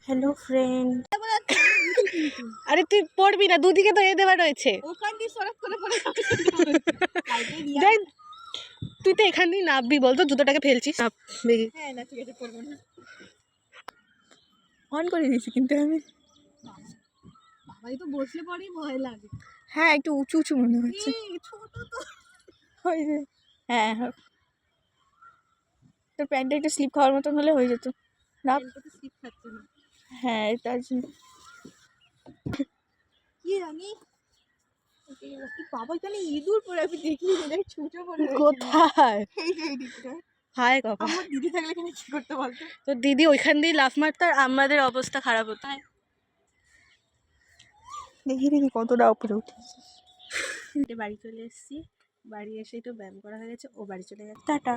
Hello friend. আরে তুই পড়বি না, দুদিকে তো এ দেওয়া রয়েছে। দেখ তুই তো এখান দিয়ে নামবি, বলতো জুতোটাকে ফেলছিস। দেখি হ্যাঁ না ঠিক আছে, করবো না। অন করে দিয়েছি কিন্তু আমি। বাবাই তো বসলে পরেই ভয় লাগে। হ্যাঁ একটু উঁচু উঁচু মনে হচ্ছে। ছোট তো হ্যাঁ হ্যাঁ, তোর প্যান্টটা একটু স্লিপ খাওয়ার মতন হলে হয়ে যেত না। স্লিপ খাচ্ছে না। হ্যাঁ তার জন্য কি জানি। বাবা এখানে ইঁদুর পরে আমি দেখিনি, দেখি ছুঁচো পরে কোথায়? এই যে এই দিকটা। হায় বাবা, আমার দিদি থাকলে এখানে কি করতে বলতো? তো দিদি ওইখান দিয়ে লাফ মারতো আর আমাদের অবস্থা খারাপ হতো। দেখি দেখি কতটা উপরে উঠেছিস। বাড়ি চলে এসেছি, বাড়ি এসেই তো ব্যায়াম করা হয়ে গেছে, ও বাড়ি চলে গেছে। টাটা।